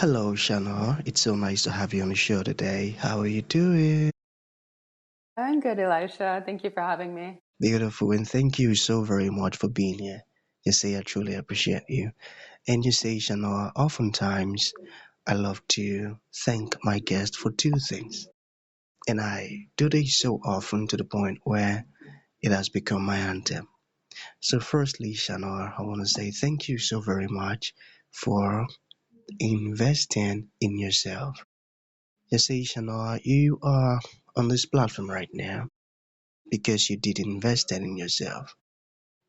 Hello, Chanoa. It's so nice to have you on the show today. How are you doing? I'm good, Elisha. Thank you for having me. Beautiful, and thank you so very much for being here. You say I truly appreciate you. And you say, Chanoa, oftentimes I love to thank my guest for two things. And I do this so often to the point where it has become my anthem. So, firstly, Chanoa, I want to say thank you so very much for investing in yourself. You see, Chanoa, you are on this platform right now because you did invest in yourself.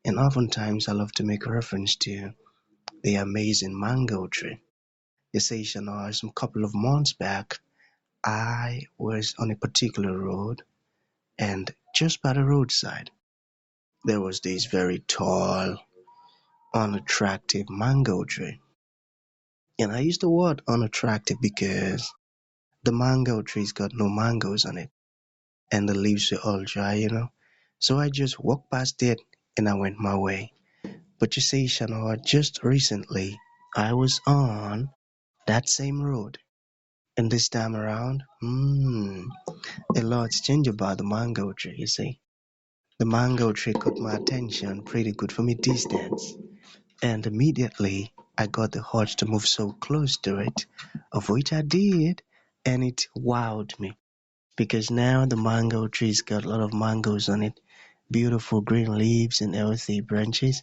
And oftentimes I love to make reference to the amazing mango tree. You see, Chanoa, some couple of months back, I was on a particular road, and just by the roadside, there was this very tall, unattractive mango tree. And I use the word unattractive because the mango tree's got no mangoes on it, and the leaves were all dry. So I just walked past it and I went my way. But you see, Shanoa, just recently I was on that same road. And this time around, a lot's changed about the mango tree, you see. The mango tree caught my attention pretty good from a distance. And immediately I got the urge to move so close to it, of which I did, and it wowed me. Because now the mango tree's got a lot of mangoes on it, beautiful green leaves and healthy branches.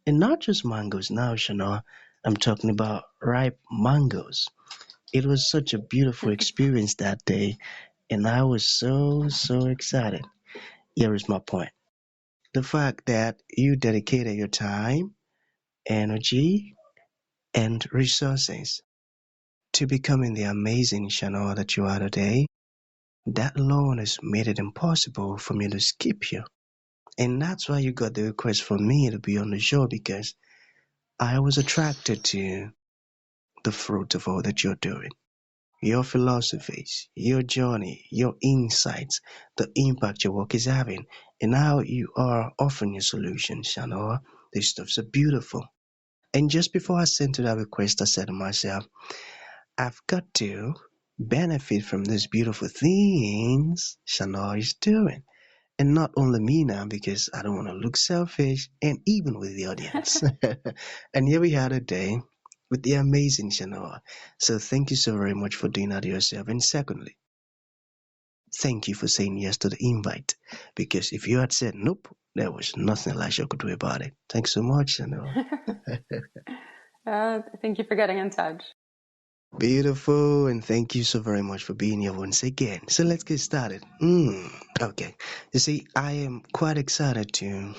And not just mangoes now, Shana. I'm talking about ripe mangoes. It was such a beautiful experience that day, and I was so excited. Here is my point. The fact that you dedicated your time, energy, and resources to becoming the amazing Shana that you are today, that alone has made it impossible for me to skip you. And that's why you got the request from me to be on the show because I was attracted to the fruit of all that you're doing. Your philosophies, your journey, your insights, the impact your work is having, and how you are offering your solutions, Shanoa. These stuff's so beautiful. And just before I sent to that request, I said to myself, I've got to benefit from these beautiful things Shanoa is doing. And not only me now, because I don't want to look selfish, and even with the audience. And here we had a day with the amazing Shanoa. So thank you so very much for doing that to yourself. And secondly, thank you for saying yes to the invite. Because if you had said nope, there was nothing Elisha could do about it. Thanks so much, Shanoa. Thank you for getting in touch. Beautiful, and thank you so very much for being here once again. So let's get started. Okay. You see, I am quite excited to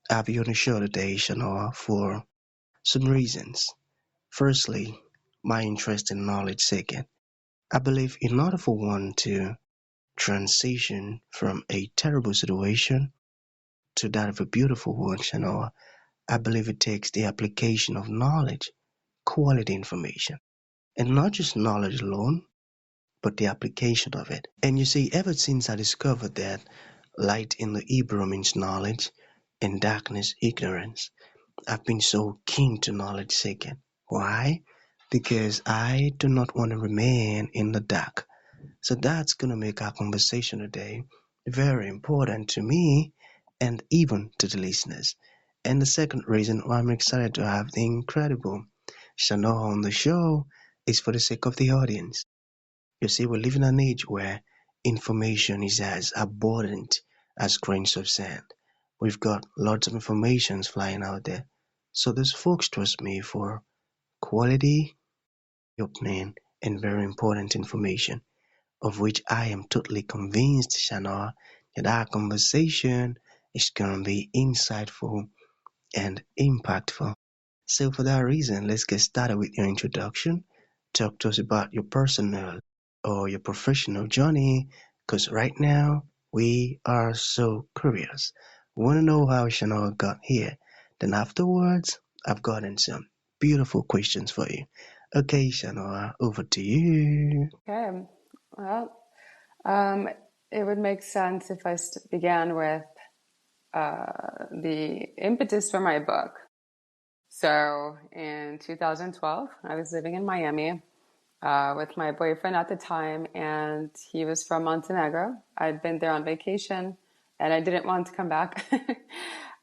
have you on the show today, Shanoa, for some reasons. Firstly, my interest in knowledge seeking. I believe in order for one to transition from a terrible situation to that of a beautiful one, Shanoa, I believe it takes the application of knowledge, quality information, and not just knowledge alone, but the application of it. And you see, ever since I discovered that light in the Hebrew means knowledge and darkness ignorance, I've been so keen to knowledge seeking. Why? Because I do not want to remain in the dark. So that's going to make our conversation today very important to me and even to the listeners. And the second reason why I'm excited to have the incredible Shanoa on the show is for the sake of the audience. You see, we live in an age where information is as abundant as grains of sand. We've got lots of informations flying out there. So those folks trust me for quality, opening, and very important information, of which I am totally convinced, Shana, that our conversation is going to be insightful and impactful. So for that reason, let's get started with your introduction. Talk to us about your personal or your professional journey, because right now we are so curious. We want to know how Shanoa got here. Then afterwards, I've gotten some beautiful questions for you. Okay, Shanoa, over to you. Okay. Well, it would make sense if I began with the impetus for my book. So in 2012, I was living in Miami, with my boyfriend at the time, and he was from Montenegro. I'd been there on vacation, and I didn't want to come back.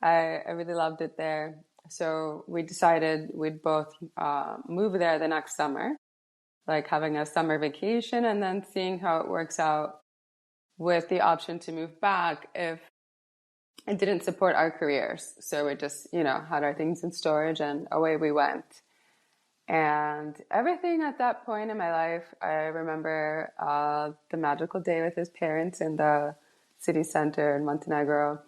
I really loved it there. So we decided we'd both move there the next summer, like having a summer vacation and then seeing how it works out with the option to move back if it didn't support our careers. So we just, had our things in storage and away we went. And everything at that point in my life, I remember the magical day with his parents in the city center in Montenegro.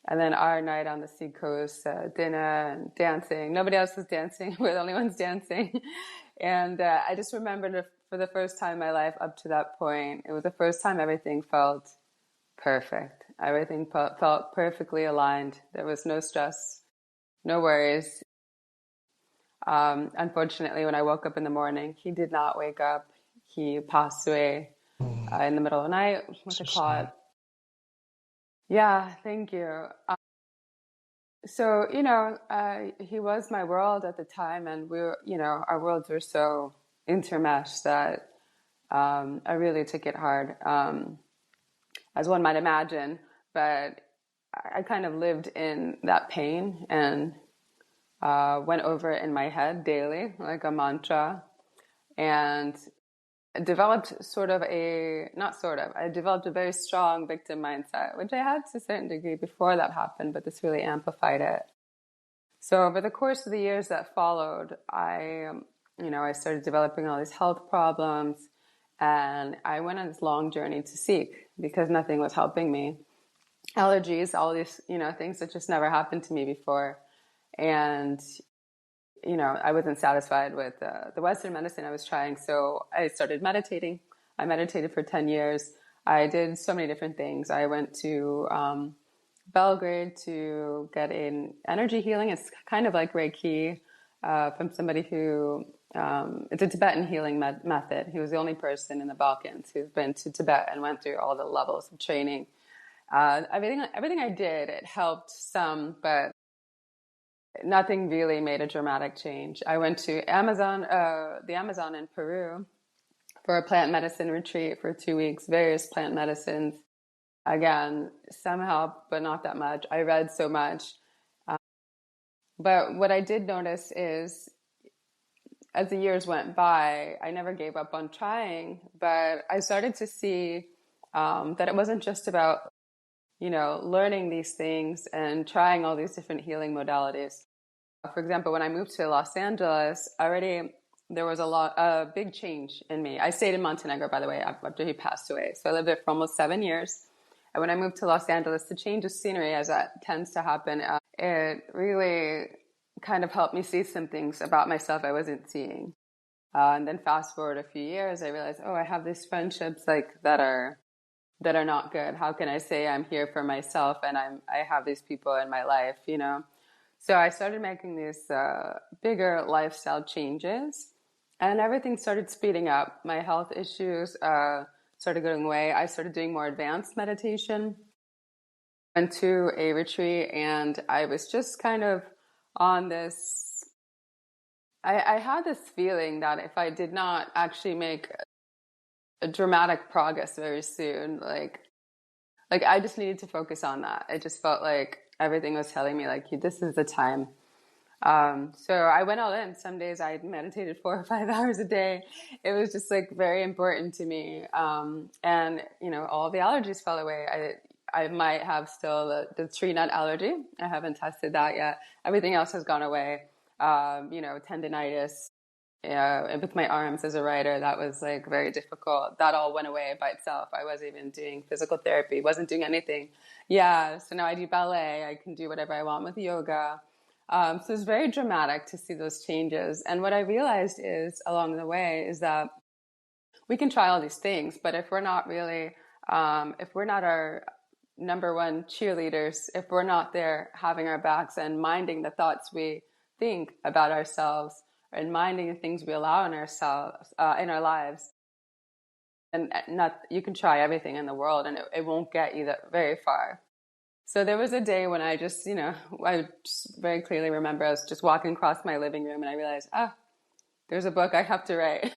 And then our night on the seacoast, dinner and dancing. Nobody else was dancing. We're the only ones dancing. And I just remembered for the first time in my life up to that point, it was the first time everything felt perfect. Everything felt perfectly aligned. There was no stress, no worries. Unfortunately, when I woke up in the morning, he did not wake up. He passed away Oh, in the middle of the night with so a sad. clot. Yeah, thank you. So, he was my world at the time, and we were, our worlds were so intermeshed that I really took it hard, as one might imagine. But I kind of lived in that pain and went over it in my head daily, like a mantra, and developed I developed a very strong victim mindset, which I had to a certain degree before that happened, but this really amplified it. So over the course of the years that followed, I started developing all these health problems, and I went on this long journey to seek because nothing was helping me. Allergies, all these, things that just never happened to me before. And, I wasn't satisfied with the Western medicine I was trying. So I started meditating. I meditated for 10 years. I did so many different things. I went to Belgrade to get in energy healing. It's kind of like Reiki from somebody who, it's a Tibetan healing method. He was the only person in the Balkans who's been to Tibet and went through all the levels of training. Everything I did, it helped some, but nothing really made a dramatic change. I went to the Amazon in Peru for a plant medicine retreat for 2 weeks, various plant medicines. Again, some help, but not that much. I read so much. But what I did notice is as the years went by, I never gave up on trying, but I started to see that it wasn't just about, learning these things and trying all these different healing modalities. For example, when I moved to Los Angeles, already there was a big change in me. I stayed in Montenegro, by the way, after he passed away. So I lived there for almost 7 years. And when I moved to Los Angeles, the change of scenery, as that tends to happen, it really kind of helped me see some things about myself I wasn't seeing. And then fast forward a few years, I realized, I have these friendships that are not good. How can I say I'm here for myself and I have these people in my life? So I started making these bigger lifestyle changes, and everything started speeding up. My health issues started going away. I started doing more advanced meditation. Went to a retreat, and I was just kind of on this. I had this feeling that if I did not actually make a dramatic progress very soon, like I just needed to focus on that. It just felt like everything was telling me like this is the time. So I went all in. Some days I meditated 4 or 5 hours a day. It was just like very important to me. And all the allergies fell away. I might have still the tree nut allergy. I haven't tested that yet. Everything else has gone away. Tendinitis. And with my arms as a writer, that was like very difficult. That all went away by itself. I wasn't even doing physical therapy, wasn't doing anything. Yeah, so now I do ballet. I can do whatever I want with yoga. So it's very dramatic to see those changes. And what I realized is along the way is that we can try all these things, but if we're not really, if we're not our number one cheerleaders, if we're not there having our backs and minding the thoughts we think about ourselves and minding the things we allow in ourselves, in our lives, and not, you can try everything in the world and it won't get you that very far. So there was a day when I just, I just very clearly remember I was just walking across my living room and I realized, there's a book I have to write.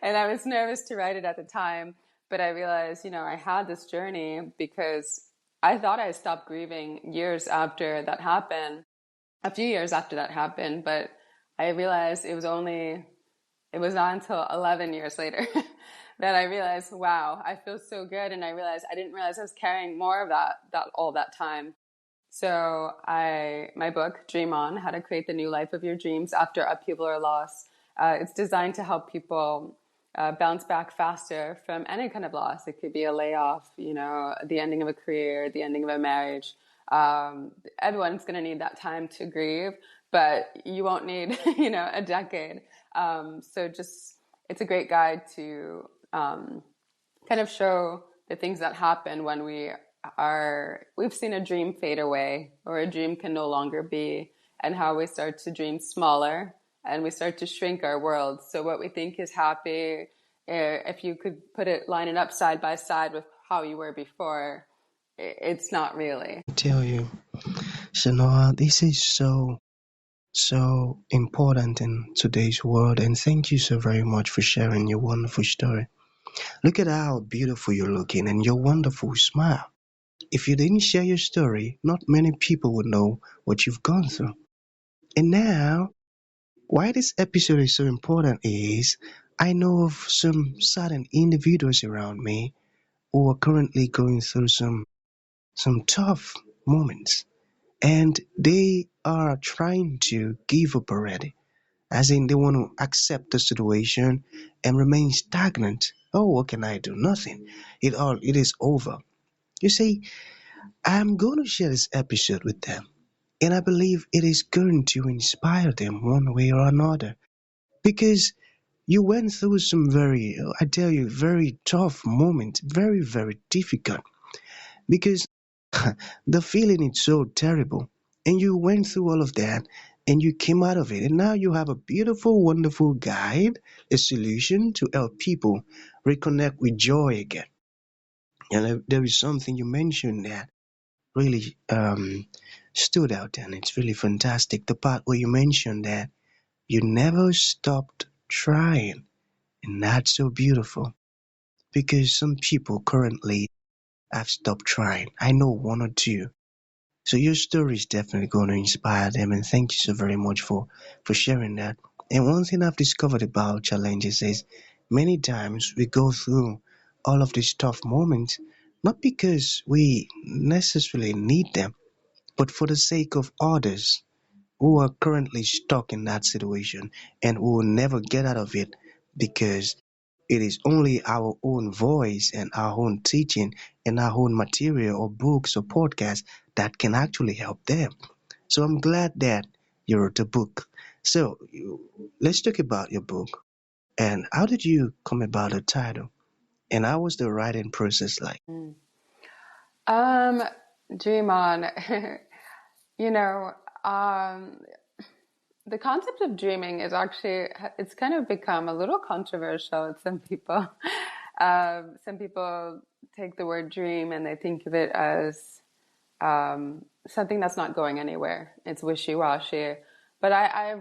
And I was nervous to write it at the time, but I realized, I had this journey because I thought I stopped grieving years after that happened, a few years after that happened, but I realized it was not until 11 years later that I realized, wow, I feel so good. And I realized I didn't realize I was carrying more of that all that time. So my book, Dream On, How to Create the New Life of Your Dreams After Upheaval or Loss, it's designed to help people bounce back faster from any kind of loss. It could be a layoff, the ending of a career, the ending of a marriage. Everyone's going to need that time to grieve, but you won't need, a decade. So just, it's a great guide to kind of show the things that happen when we've seen a dream fade away or a dream can no longer be, and how we start to dream smaller and we start to shrink our world. So what we think is happy, if you could line it up side by side with how you were before, it's not really. I tell you, Chanoa, this is so important in today's world, and thank you so very much for sharing your wonderful story. Look at how beautiful you're looking and your wonderful smile. If you didn't share your story, not many people would know what you've gone through. And now, why this episode is so important is I know of some certain individuals around me who are currently going through some tough moments, and they are trying to give up already. As in, they want to accept the situation and remain stagnant. Oh, what can I do? Nothing. It is over. You see, I'm going to share this episode with them, and I believe it is going to inspire them one way or another. Because you went through some I tell you, very tough moments, very, very difficult. Because the feeling is so terrible, and you went through all of that, and you came out of it, and now you have a beautiful, wonderful guide, a solution to help people reconnect with joy again. And there is something you mentioned that really stood out, and it's really fantastic. The part where you mentioned that you never stopped trying, and that's so beautiful because some people currently have stopped trying. I know one or two. So your story is definitely going to inspire them, and thank you so very much for sharing that. And one thing I've discovered about challenges is many times we go through all of these tough moments not because we necessarily need them, but for the sake of others who are currently stuck in that situation and who will never get out of it because it is only our own voice and our own teaching and our own material or books or podcasts that can actually help them. So I'm glad that you wrote a book. So let's talk about your book. And how did you come about the title? And how was the writing process like? Mm. Um, Dream On. you know, um, the concept of dreaming is actually, it's kind of become a little controversial with some people. Some people take the word dream and they think of it as something that's not going anywhere. It's wishy-washy. But I,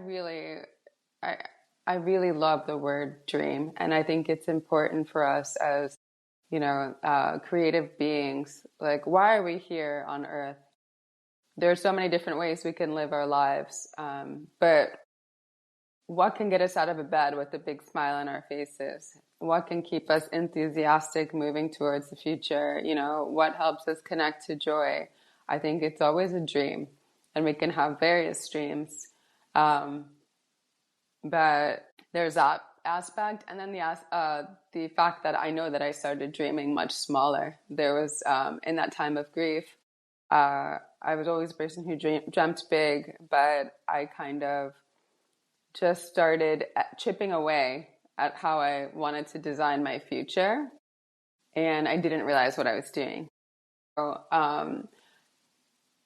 I really love the word dream. And I think it's important for us as, creative beings. Like, why are we here on Earth? There are so many different ways we can live our lives. But what can get us out of a bed with a big smile on our faces? What can keep us enthusiastic moving towards the future? What helps us connect to joy? I think it's always a dream, and we can have various dreams. But there's that aspect, and then the fact that I know that I started dreaming much smaller. There was in that time of grief, I was always a person who dreamt big, but I kind of just started chipping away at how I wanted to design my future, and I didn't realize what I was doing. So,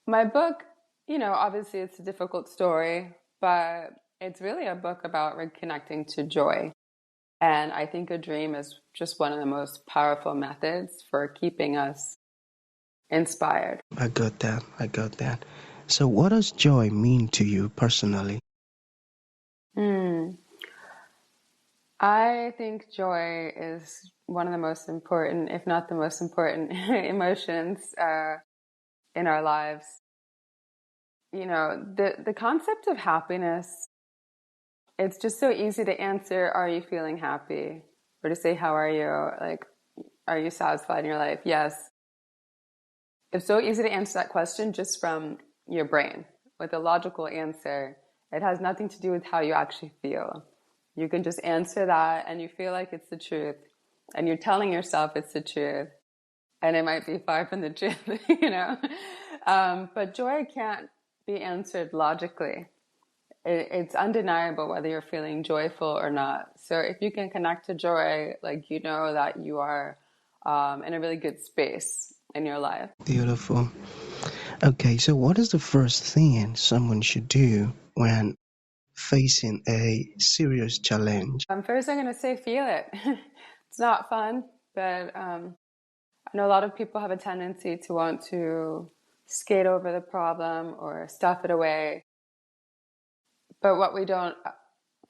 my book, obviously it's a difficult story, but it's really a book about reconnecting to joy. And I think a dream is just one of the most powerful methods for keeping us inspired. I got that. I got that. So what does joy mean to you personally? Hmm. I think joy is one of the most important, if not the most important, emotions in our lives. The concept of happiness, it's just so easy to answer, are you feeling happy? Or to say, how are you? Like, are you satisfied in your life? Yes. It's so easy to answer that question just from your brain with a logical answer. It has nothing to do with how you actually feel. You can just answer that and you feel like it's the truth. And you're telling yourself it's the truth. And it might be far from the truth, you know? But joy can't be answered logically. It's undeniable whether you're feeling joyful or not. So if you can connect to joy, like you know that you are in a really good space in your life. Beautiful. Okay, so what is the first thing someone should do when facing a serious challenge? First, I'm going to say feel it. It's not fun, but I know a lot of people have a tendency to want to skate over the problem or stuff it away. But what we don't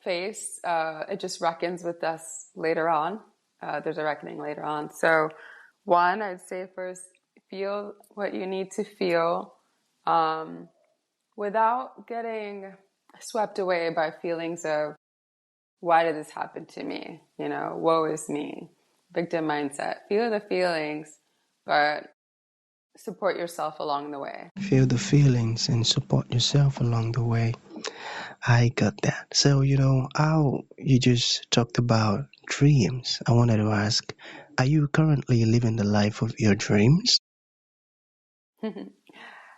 face, it just reckons with us later on. There's a reckoning later on. So, one, I'd say first, feel what you need to feel without getting swept away by feelings of, why did this happen to me? Woe is me. Victim mindset. Feel the feelings, but support yourself along the way. Feel the feelings and support yourself along the way. I got that. So, how you just talked about dreams. I wanted to ask, are you currently living the life of your dreams?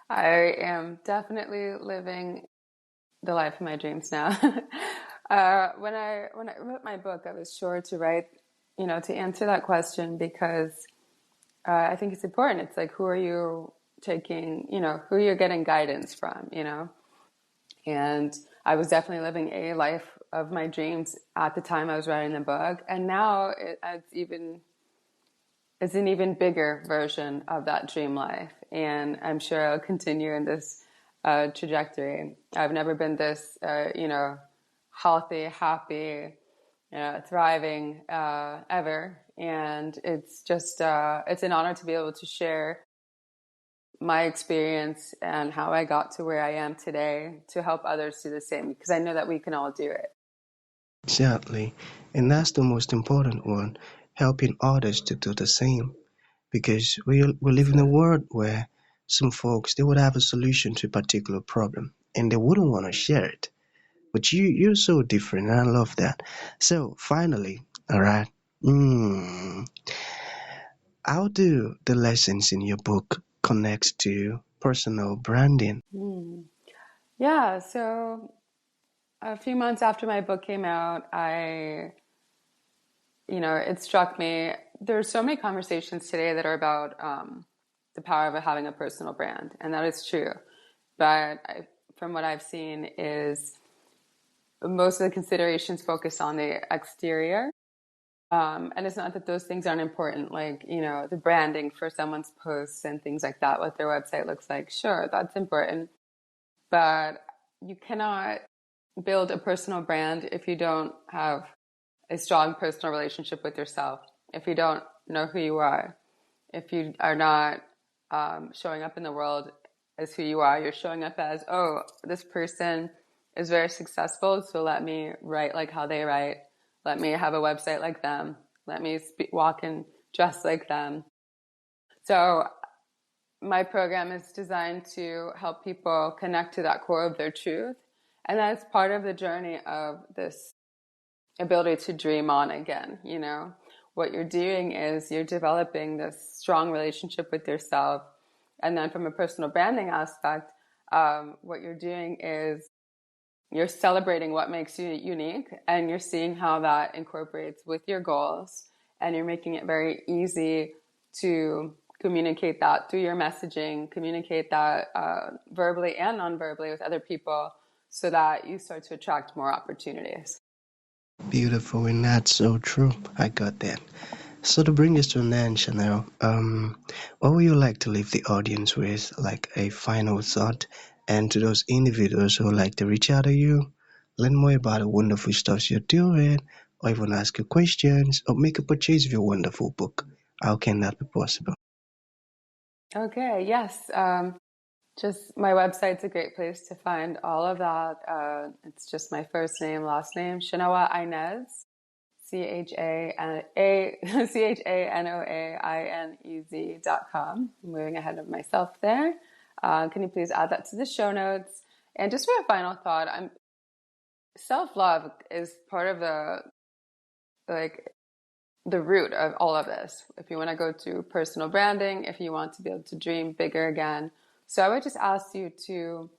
I am definitely living the life of my dreams now. When I wrote my book, I was sure to write, to answer that question because I think it's important. It's like, who are you taking, who you're getting guidance from, And I was definitely living a life of my dreams at the time I was writing the book. And now it's an even bigger version of that dream life. And I'm sure I'll continue in this trajectory. I've never been this, healthy, happy, thriving ever. And it's just, it's an honor to be able to share my experience and how I got to where I am today to help others do the same, because I know that we can all do it. Exactly. And that's the most important one, helping others to do the same. Because we live in a Absolutely. world where some folks, they would have a solution to a particular problem and they wouldn't want to share it. But you're so different, and I love that. So finally, all right. Mm, how do the lessons in your book connect to personal branding? Hmm. Yeah, so a few months after my book came out, it struck me. There's so many conversations today that are about the power of having a personal brand, and that is true. But from what I've seen, is most of the considerations focus on the exterior. And it's not that those things aren't important, like, the branding for someone's posts and things like that, what their website looks like. Sure, that's important. But you cannot build a personal brand if you don't have a strong personal relationship with yourself, if you don't know who you are, if you are not showing up in the world as who you are. You're showing up as, oh, this person is very successful, so let me write like how they write. Let me have a website like them. Let me walk and dress like them. So my program is designed to help people connect to that core of their truth. And that's part of the journey of this ability to dream on again. What you're doing is you're developing this strong relationship with yourself. And then from a personal branding aspect, what you're doing is you're celebrating what makes you unique, and you're seeing how that incorporates with your goals, and you're making it very easy to communicate that through your messaging, communicate that verbally and non-verbally with other people, so that you start to attract more opportunities. Beautiful, and that's so true. I got that. So to bring this to an end, Chanel, what would you like to leave the audience with, like a final thought, and to those individuals who like to reach out to you, learn more about the wonderful stuff you're doing, or even ask you questions, or make a purchase of your wonderful book. How can that be possible? Okay, yes. Just my website's a great place to find all of that. It's just my first name, last name, Chanoa Inez, CHANOAINEZ.com. I'm moving ahead of myself there. Can you please add that to the show notes? And just for a final thought, self-love is part of like the root of all of this. If you want to go to personal branding, if you want to be able to dream bigger again. So I would just ask you to,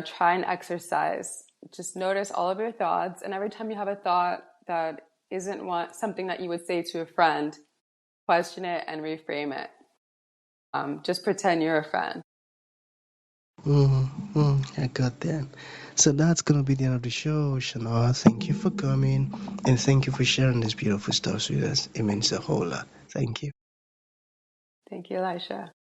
try and exercise. Just notice all of your thoughts. And every time you have a thought that isn't something that you would say to a friend, question it and reframe it. Just pretend you're a friend. I got that. So that's gonna be the end of the show, Shanoa. Thank you for coming, and thank you for sharing this beautiful stuff with us. It means a whole lot. Thank you. Thank you, Elisha.